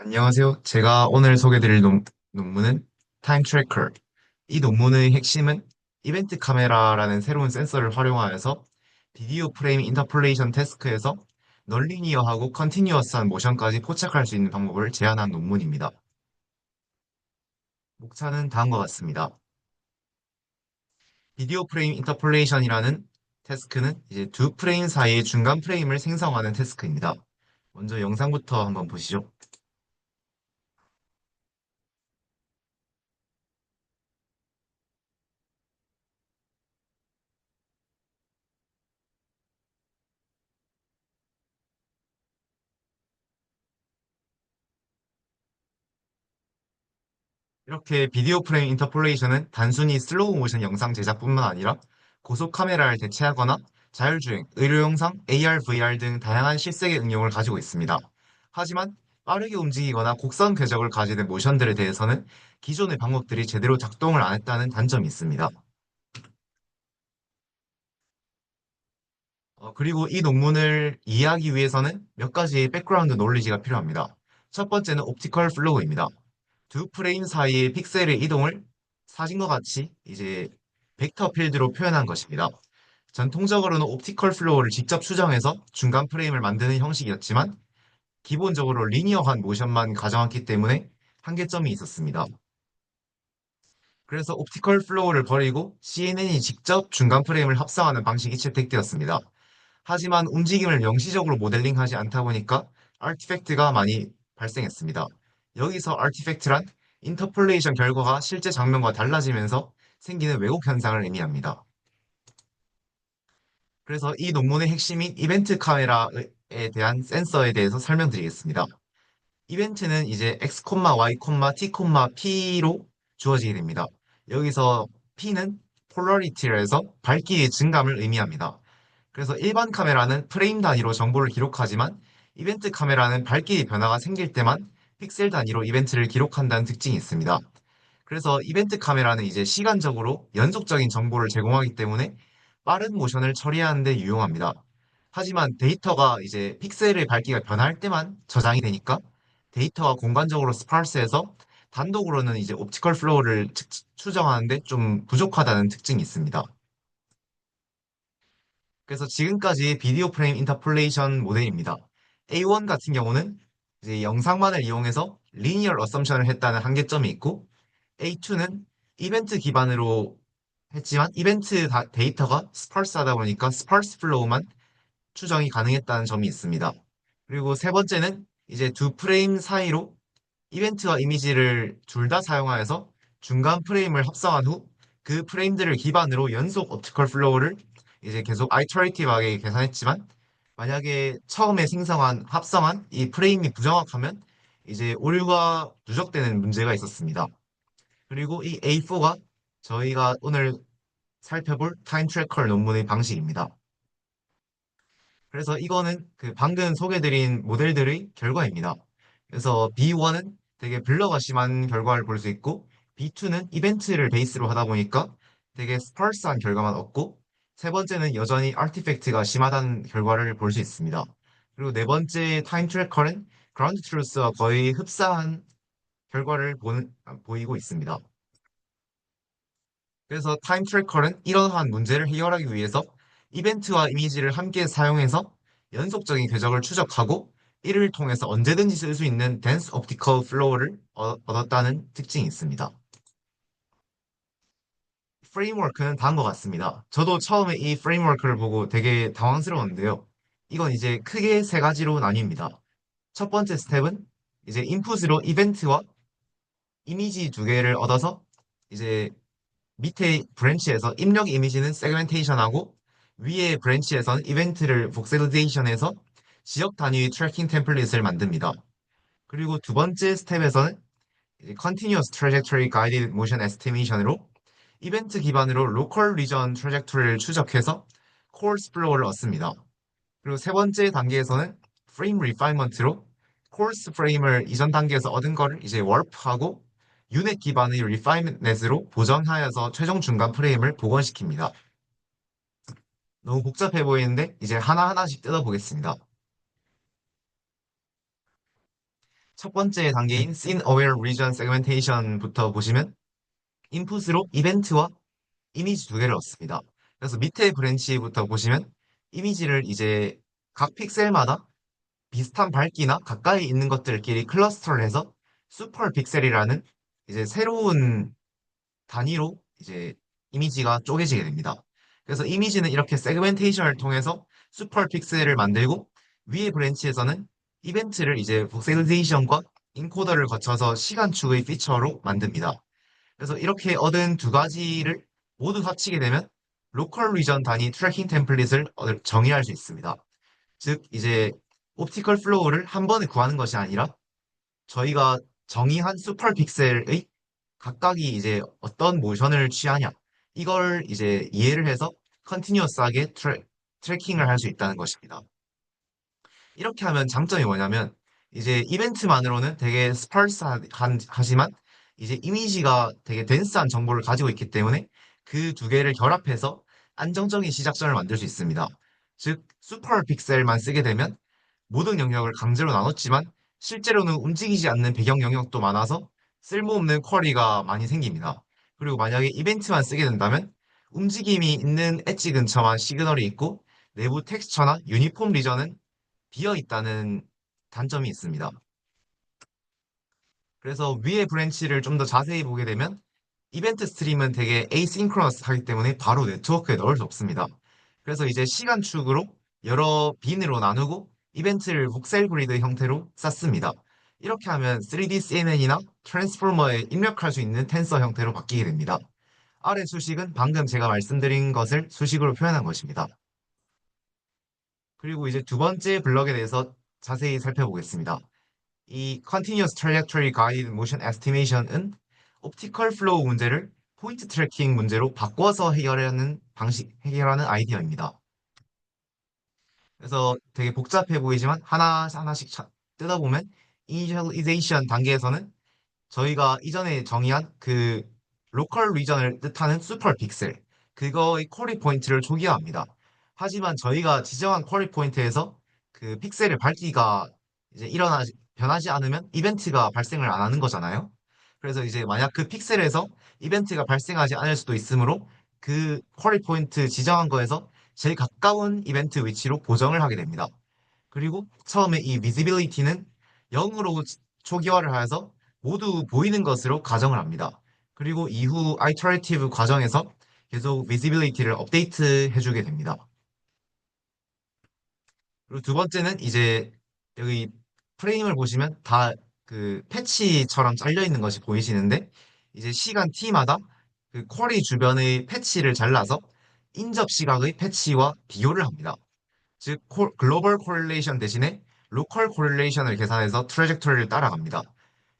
안녕하세요. 제가 오늘 소개드릴 논문은 타임 트래커. 이 논문의 핵심은 이벤트 카메라라는 새로운 센서를 활용하여서 비디오 프레임 인터폴레이션 태스크에서 널리니어하고 컨티뉴어스한 모션까지 포착할 수 있는 방법을 제안한 논문입니다. 목차는 다음과 같습니다. 비디오 프레임 인터폴레이션이라는 태스크는 이제 두 프레임 사이의 중간 프레임을 생성하는 태스크입니다. 먼저 영상부터 한번 보시죠. 이렇게 비디오 프레임 인터폴레이션은 단순히 슬로우 모션 영상 제작뿐만 아니라 고속 카메라를 대체하거나 자율주행, 의료 영상, AR, VR 등 다양한 실생의 응용을 가지고 있습니다. 하지만 빠르게 움직이거나 곡선 궤적을 가지는 모션들에 대해서는 기존의 방법들이 제대로 작동을 안 했다는 단점이 있습니다. 그리고 이 논문을 이해하기 위해서는 몇 가지 백그라운드 놀리지가 필요합니다. 첫 번째는 옵티컬 플로우입니다. 두 프레임 사이의 픽셀의 이동을 사진과 같이 이제 벡터 필드로 표현한 것입니다. 전통적으로는 옵티컬 플로우를 직접 수정해서 중간 프레임을 만드는 형식이었지만 기본적으로 리니어한 모션만 가정했기 때문에 한계점이 있었습니다. 그래서 옵티컬 플로우를 버리고 CNN이 직접 중간 프레임을 합성하는 방식이 채택되었습니다. 하지만 움직임을 명시적으로 모델링하지 않다 보니까 아티팩트가 많이 발생했습니다. 여기서 아티팩트란 인터폴레이션 결과가 실제 장면과 달라지면서 생기는 왜곡 현상을 의미합니다. 그래서 이 논문의 핵심인 이벤트 카메라에 대한 센서에 대해서 설명드리겠습니다. 이벤트는 이제 x, y, t, p로 주어지게 됩니다. 여기서 p는 폴러리티를 해서 밝기의 증감을 의미합니다. 그래서 일반 카메라는 프레임 단위로 정보를 기록하지만 이벤트 카메라는 밝기의 변화가 생길 때만 픽셀 단위로 이벤트를 기록한다는 특징이 있습니다. 그래서 이벤트 카메라는 이제 시간적으로 연속적인 정보를 제공하기 때문에 빠른 모션을 처리하는 데 유용합니다. 하지만 데이터가 이제 픽셀의 밝기가 변할 때만 저장이 되니까 데이터가 공간적으로 스파르스해서 단독으로는 이제 옵티컬 플로우를 추정하는데 좀 부족하다는 특징이 있습니다. 그래서 지금까지 비디오 프레임 인터폴레이션 모델입니다. A1 같은 경우는 이제 영상만을 이용해서 리니얼 어썸션을 했다는 한계점이 있고 A2는 이벤트 기반으로 했지만 이벤트 데이터가 스파르스하다 보니까 스파르스 플로우만 추정이 가능했다는 점이 있습니다. 그리고 세 번째는 이제 두 프레임 사이로 이벤트와 이미지를 둘 다 사용하여서 중간 프레임을 합성한 후 그 프레임들을 기반으로 연속 옵티컬 플로우를 이제 계속 아이터레이티브하게 계산했지만 만약에 처음에 합성한 이 프레임이 부정확하면 이제 오류가 누적되는 문제가 있었습니다. 그리고 이 A4가 저희가 오늘 살펴볼 타임 트래커 논문의 방식입니다. 그래서 이거는 그 방금 소개드린 모델들의 결과입니다. 그래서 B1은 되게 블러가 심한 결과를 볼 수 있고, B2는 이벤트를 베이스로 하다 보니까 되게 스파르스한 결과만 얻고, 세 번째는 여전히 아티팩트가 심하다는 결과를 볼 수 있습니다. 그리고 네 번째 타임 트래커는 그라운드 트루스와 거의 흡사한 결과를 보이고 있습니다. 그래서 타임 트래커는 이러한 문제를 해결하기 위해서 이벤트와 이미지를 함께 사용해서 연속적인 궤적을 추적하고 이를 통해서 언제든지 쓸 수 있는 댄스 옵티컬 플로우를 얻었다는 특징이 있습니다. 프레임워크는 다음과 같습니다. 저도 처음에 이 프레임워크를 보고 되게 당황스러웠는데요. 이건 이제 크게 세 가지로 나뉩니다. 첫 번째 스텝은 이제 인풋으로 이벤트와 이미지 두 개를 얻어서 이제 밑에 브랜치에서 입력 이미지는 세그멘테이션하고 위에 브랜치에서는 이벤트를 복셀리데이션해서 지역 단위의 트래킹 템플릿을 만듭니다. 그리고 두 번째 스텝에서는 이제 Continuous Trajectory Guided Motion Estimation으로 이벤트 기반으로 로컬 리전 트래젝토리를 추적해서 코어스 플로우를 얻습니다. 그리고 세 번째 단계에서는 프레임 리파이먼트로 코어스 프레임을 이전 단계에서 얻은 거를 이제 월프하고 유닛 기반의 리파이먼트로 보정하여서 최종 중간 프레임을 복원시킵니다. 너무 복잡해 보이는데 이제 하나하나씩 뜯어보겠습니다. 첫 번째 단계인 Scene Aware Region Segmentation부터 보시면 인풋으로 이벤트와 이미지 두 개를 얻습니다. 그래서 밑에 브랜치부터 보시면 이미지를 이제 각 픽셀마다 비슷한 밝기나 가까이 있는 것들끼리 클러스터를 해서 슈퍼 픽셀이라는 이제 새로운 단위로 이제 이미지가 쪼개지게 됩니다. 그래서 이미지는 이렇게 세그멘테이션을 통해서 슈퍼 픽셀을 만들고 위에 브랜치에서는 이벤트를 이제 복셀리제이션과 인코더를 거쳐서 시간축의 피처로 만듭니다. 그래서 이렇게 얻은 두 가지를 모두 합치게 되면 로컬 리전 단위 트래킹 템플릿을 정의할 수 있습니다. 즉 이제 옵티컬 플로우를 한 번에 구하는 것이 아니라 저희가 정의한 슈퍼 픽셀의 각각이 이제 어떤 모션을 취하냐 이걸 이제 이해를 해서 컨티뉴어스하게 트래킹을 할 수 있다는 것입니다. 이렇게 하면 장점이 뭐냐면 이제 이벤트만으로는 되게 스파르스하지만 이제 이미지가 되게 덴스한 정보를 가지고 있기 때문에 그 두 개를 결합해서 안정적인 시작점을 만들 수 있습니다. 즉 슈퍼 픽셀만 쓰게 되면 모든 영역을 강제로 나눴지만 실제로는 움직이지 않는 배경 영역도 많아서 쓸모없는 쿼리가 많이 생깁니다. 그리고 만약에 이벤트만 쓰게 된다면 움직임이 있는 엣지 근처만 시그널이 있고 내부 텍스처나 유니폼 리전은 비어 있다는 단점이 있습니다. 그래서 위의 브랜치를 좀 더 자세히 보게 되면 이벤트 스트림은 되게 에이싱크러너스 하기 때문에 바로 네트워크에 넣을 수 없습니다. 그래서 이제 시간축으로 여러 빈으로 나누고 이벤트를 복셀 그리드 형태로 쌌습니다. 이렇게 하면 3D CNN이나 트랜스포머에 입력할 수 있는 텐서 형태로 바뀌게 됩니다. 아래 수식은 방금 제가 말씀드린 것을 수식으로 표현한 것입니다. 그리고 이제 두 번째 블럭에 대해서 자세히 살펴보겠습니다. 이 Continuous Trajectory Guided Motion Estimation은 옵티컬 플로우 문제를 포인트 트래킹 문제로 바꿔서 해결하는 아이디어입니다. 그래서 되게 복잡해 보이지만 하나하나씩 뜯어보면 이니셜리제이션 단계에서는 저희가 이전에 정의한 그 로컬 리전을 뜻하는 슈퍼 픽셀 그거의 쿼리 포인트를 초기화합니다. 하지만 저희가 지정한 쿼리 포인트에서 그 픽셀의 밝기가 이제 변하지 않으면 이벤트가 발생을 안 하는 거잖아요. 그래서 이제 만약 그 픽셀에서 이벤트가 발생하지 않을 수도 있으므로 그 쿼리 포인트 지정한 거에서 제일 가까운 이벤트 위치로 보정을 하게 됩니다. 그리고 처음에 이 visibility는 0으로 초기화를 하여서 모두 보이는 것으로 가정을 합니다. 그리고 이후 iterative 과정에서 계속 visibility를 업데이트 해주게 됩니다. 그리고 두 번째는 이제 여기 프레임을 보시면 다 그 패치처럼 잘려 있는 것이 보이시는데 이제 시간 t마다 그 쿼리 주변의 패치를 잘라서 인접 시각의 패치와 비교를 합니다. 즉 글로벌 코릴레이션 대신에 로컬 코릴레이션을 계산해서 트래젝토리를 따라갑니다.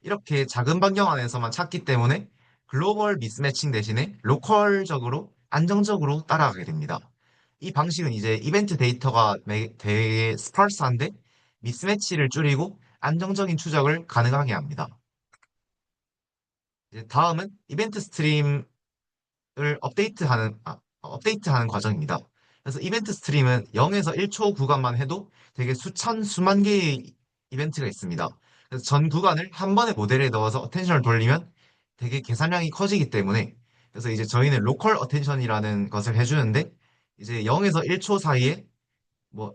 이렇게 작은 반경 안에서만 찾기 때문에 글로벌 미스매칭 대신에 로컬적으로 안정적으로 따라가게 됩니다. 이 방식은 이제 이벤트 데이터가 되게 스파르스한데 미스매치를 줄이고 안정적인 추적을 가능하게 합니다. 이제 다음은 이벤트 스트림을 업데이트하는 과정입니다. 그래서 이벤트 스트림은 0에서 1초 구간만 해도 되게 수만 개의 이벤트가 있습니다. 그래서 전 구간을 한 번에 모델에 넣어서 어텐션을 돌리면 되게 계산량이 커지기 때문에 그래서 이제 저희는 로컬 어텐션이라는 것을 해주는데 이제 0에서 1초 사이에 뭐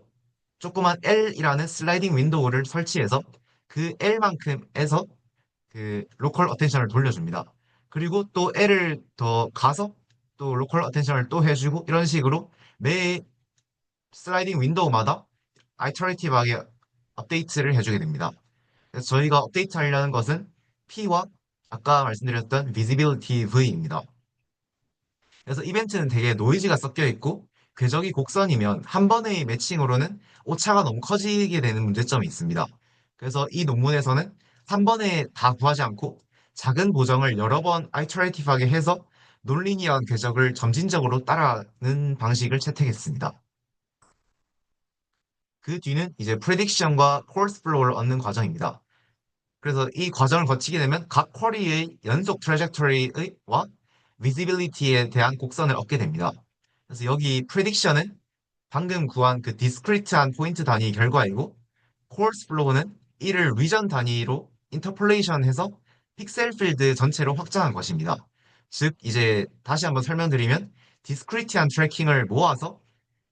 조그만 L이라는 슬라이딩 윈도우를 설치해서 그 L만큼에서 그 로컬 어텐션을 돌려줍니다. 그리고 또 L을 더 가서 또 로컬 어텐션을 또 해주고 이런 식으로 매 슬라이딩 윈도우마다 아이터레이티브하게 업데이트를 해주게 됩니다. 그래서 저희가 업데이트 하려는 것은 P와 아까 말씀드렸던 Visibility V입니다. 그래서 이벤트는 되게 노이즈가 섞여 있고 궤적이 곡선이면 한 번의 매칭으로는 오차가 너무 커지게 되는 문제점이 있습니다. 그래서 이 논문에서는 한 번에 다 구하지 않고 작은 보정을 여러 번 아이터레이티브하게 해서 논리니어한 궤적을 점진적으로 따라가는 방식을 채택했습니다. 그 뒤는 이제 프레딕션과 코스 플로우를 얻는 과정입니다. 그래서 이 과정을 거치게 되면 각 쿼리의 연속 트래젝토리와 비지빌리티에 대한 곡선을 얻게 됩니다. 그래서 여기 프레딕션은 방금 구한 그 디스크리트한 포인트 단위 결과이고 코스 플로우는 이를 리전 단위로 인터폴레이션 해서 픽셀 필드 전체로 확장한 것입니다. 즉, 이제 다시 한번 설명드리면 디스크리티한 트래킹을 모아서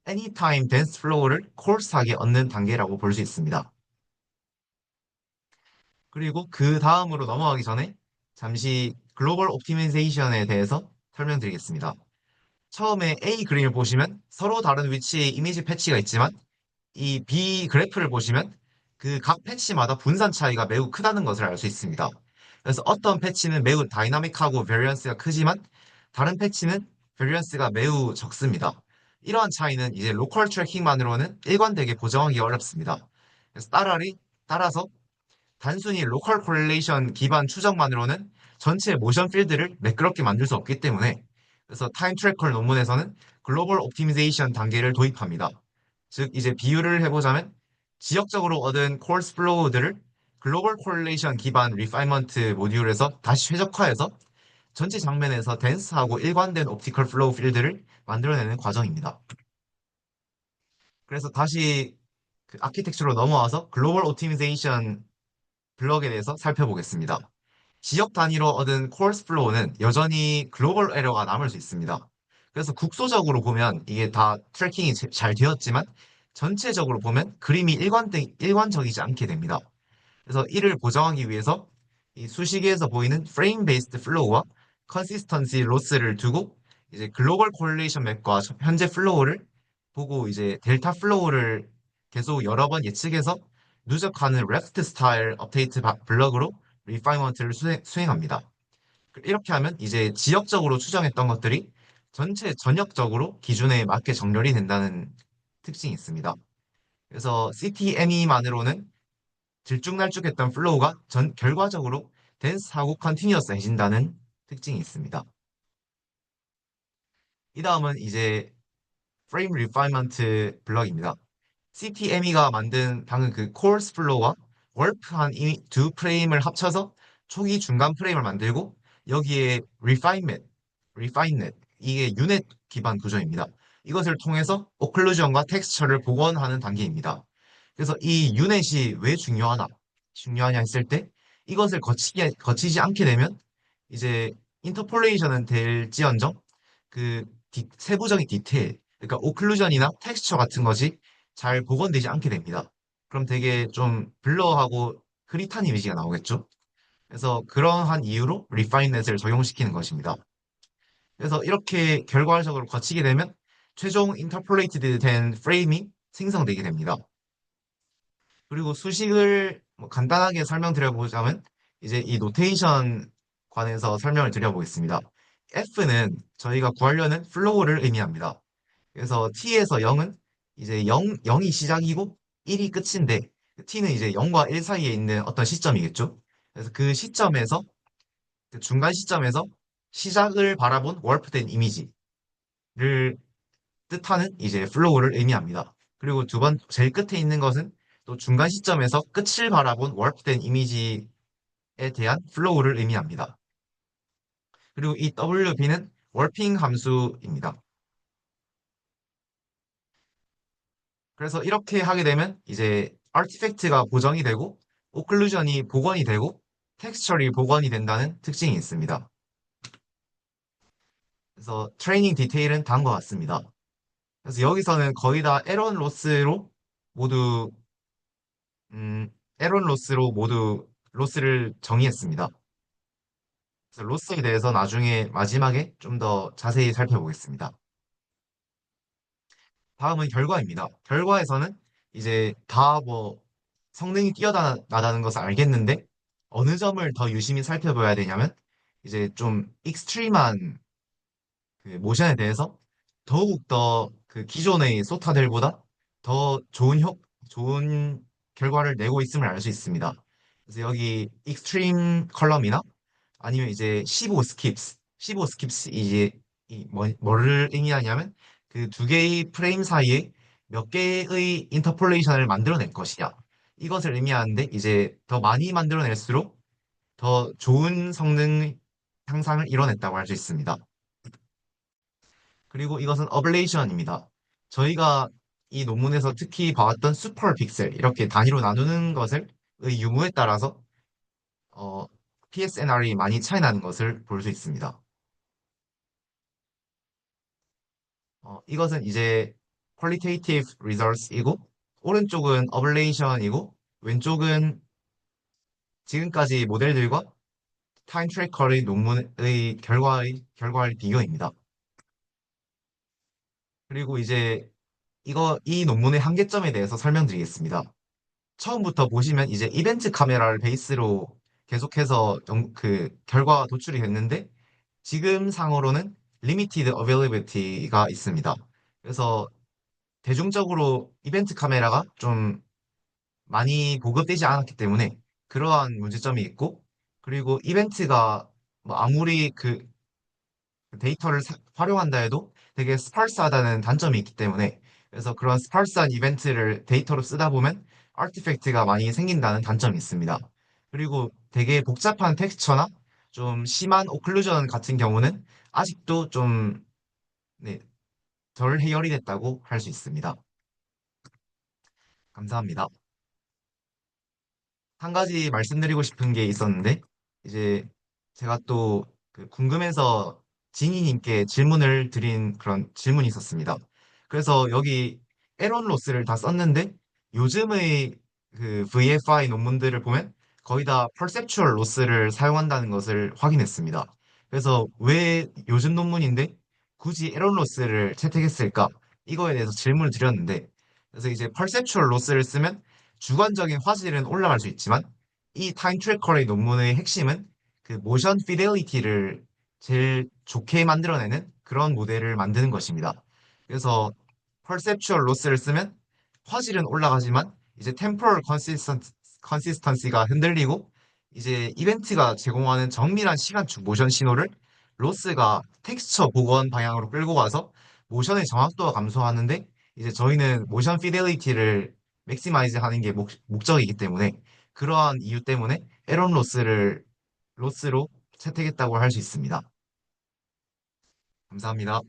anytime dense flow를 콜스하게 얻는 단계라고 볼 수 있습니다. 그리고 그 다음으로 넘어가기 전에 잠시 글로벌 옵티미제이션에 대해서 설명드리겠습니다. 처음에 A 그림을 보시면 서로 다른 위치의 이미지 패치가 있지만 이 B 그래프를 보시면 그 각 패치마다 분산 차이가 매우 크다는 것을 알 수 있습니다. 그래서 어떤 패치는 매우 다이나믹하고 베리언스가 크지만 다른 패치는 베리언스가 매우 적습니다. 이러한 차이는 이제 로컬 트래킹만으로는 일관되게 보정하기 어렵습니다. 그래서 따라서 단순히 로컬 코릴레이션 기반 추정만으로는 전체 모션 필드를 매끄럽게 만들 수 없기 때문에 그래서 타임 트래커 논문에서는 글로벌 옵티미제이션 단계를 도입합니다. 즉 이제 비유를 해보자면 지역적으로 얻은 콜스 플로우들을 글로벌 코릴레이션 기반 리파이먼트 모듈에서 다시 최적화해서 전체 장면에서 덴스하고 일관된 옵티컬 플로우 필드를 만들어내는 과정입니다. 그래서 다시 그 아키텍처로 넘어와서 글로벌 옵티미제이션 블럭에 대해서 살펴보겠습니다. 지역 단위로 얻은 콜스 플로우는 여전히 글로벌 에러가 남을 수 있습니다. 그래서 국소적으로 보면 이게 다 트래킹이 잘 되었지만 전체적으로 보면 그림이 일관적이지 않게 됩니다. 그래서 이를 보정하기 위해서 이 수식에서 보이는 프레임 베이스드 플로우와 컨시스턴시 로스를 두고 이제 글로벌 콜레이션 맵과 현재 플로우를 보고 이제 델타 플로우를 계속 여러 번 예측해서 누적하는 레프트 스타일 업데이트 블럭으로 리파이먼트를 수행합니다. 이렇게 하면 이제 지역적으로 추정했던 것들이 전체 전역적으로 기준에 맞게 정렬이 된다는 특징이 있습니다. 그래서 CTME만으로는 들쭉날쭉했던 플로우가 결과적으로 덴스하고 컨티니어스해진다는 특징이 있습니다. 이 다음은 이제 프레임 리파이먼트 블럭입니다. CTME가 만든 방금 그 코어스 플로우와 월프한 이 두 프레임을 합쳐서 초기 중간 프레임을 만들고 여기에 리파인넷, 이게 유닛 기반 구조입니다. 이것을 통해서 오클루전과 텍스처를 복원하는 단계입니다. 그래서 이 유닛이 왜 중요하냐 했을 때 이것을 거치지 않게 되면 이제 인터폴레이션은 될지언정 그 세부적인 디테일, 그러니까 오클루전이나 텍스처 같은 것이 잘 복원되지 않게 됩니다. 그럼 되게 좀 블러하고 흐릿한 이미지가 나오겠죠? 그래서 그러한 이유로 리파인넷을 적용시키는 것입니다. 그래서 이렇게 결과적으로 거치게 되면 최종 인터폴레이티드 된 프레임이 생성되게 됩니다. 그리고 수식을 뭐 간단하게 설명드려보자면 이제 이 노테이션 관해서 설명을 드려보겠습니다. F는 저희가 구하려는 플로우를 의미합니다. 그래서 T에서 0은 이제 0이 시작이고 1이 끝인데 T는 이제 0과 1 사이에 있는 어떤 시점이겠죠. 그래서 그 시점에서 그 중간 시점에서 시작을 바라본 월프된 이미지를 뜻하는 이제 플로우를 의미합니다. 그리고 제일 끝에 있는 것은 또 중간 시점에서 끝을 바라본 월프된 이미지에 대한 플로우를 의미합니다. 그리고 이 WB는 월핑 함수입니다. 그래서 이렇게 하게 되면 이제 아티팩트가 보정이 되고 오클루전이 복원이 되고 텍스처리 복원이 된다는 특징이 있습니다. 그래서 트레이닝 디테일은 다음과 같습니다. 그래서 여기서는 거의 다 모두 음, 에런 로스로 모두 로스를 정의했습니다. 그래서 로스에 대해서 나중에 마지막에 좀 더 자세히 살펴보겠습니다. 다음은 결과입니다. 결과에서는 이제 다 뭐 성능이 뛰어나다는 것을 알겠는데 어느 점을 더 유심히 살펴봐야 되냐면 이제 좀 익스트림한 그 모션에 대해서 더욱 더 그 기존의 소타들보다 더 좋은 결과를 내고 있음을 알 수 있습니다. 그래서 여기 익스트림 컬럼이나 아니면 이제 15 스킵스 이제 뭐를 의미하냐면 그 두 개의 프레임 사이에 몇 개의 인터폴레이션을 만들어낼 것이냐 이것을 의미하는데 이제 더 많이 만들어낼수록 더 좋은 성능 향상을 이뤄냈다고 할 수 있습니다. 그리고 이것은 어블레이션입니다. 저희가 이 논문에서 특히 봐왔던 슈퍼 픽셀 이렇게 단위로 나누는 것을 의 유무에 따라서 어, PSNR이 많이 차이 나는 것을 볼 수 있습니다. 이것은 이제 qualitative results이고, 오른쪽은 ablation이고, 왼쪽은 지금까지 모델들과 타임 트래커의 논문의 결과의 비교입니다. 그리고 이제 이 논문의 한계점에 대해서 설명드리겠습니다. 처음부터 보시면 이제 이벤트 카메라를 베이스로 계속해서 그 결과가 도출이 됐는데, 지금 상으로는 limited availability가 있습니다. 그래서 대중적으로 이벤트 카메라가 좀 많이 보급되지 않았기 때문에 그러한 문제점이 있고, 그리고 이벤트가 뭐 아무리 그 데이터를 활용한다 해도 되게 스parse하다는 단점이 있기 때문에, 그래서 그런 스parse한 이벤트를 데이터로 쓰다 보면 아티팩트가 많이 생긴다는 단점이 있습니다. 그리고 되게 복잡한 텍스처나 좀 심한 오클루전 같은 경우는 아직도 좀, 네, 덜 해결이 됐다고 할 수 있습니다. 감사합니다. 한 가지 말씀드리고 싶은 게 있었는데, 이제 제가 또그 궁금해서 지니님께 질문을 드린 그런 질문이 있었습니다. 그래서 여기 에런 로스를 다 썼는데, 요즘의 그 VFI 논문들을 보면 거의 다 perceptual 로스를 사용한다는 것을 확인했습니다. 그래서 왜 요즘 논문인데 굳이 에런 로스를 채택했을까? 이거에 대해서 질문을 드렸는데, 그래서 이제 perceptual 로스를 쓰면 주관적인 화질은 올라갈 수 있지만, 이 타임 트래커의 논문의 핵심은 그 모션 피델리티를 제일 좋게 만들어내는 그런 모델을 만드는 것입니다. 그래서 perceptual loss를 쓰면 화질은 올라가지만 이제 temporal consistency가 흔들리고, 이제 이벤트가 제공하는 정밀한 시간축 모션 신호를 로스가 텍스처 복원 방향으로 끌고 가서 모션의 정확도가 감소하는데, 이제 저희는 모션 피델리티를 맥시마이즈 하는 게 목적이기 때문에, 그러한 이유 때문에 에런 로스로 채택했다고 할 수 있습니다. 감사합니다.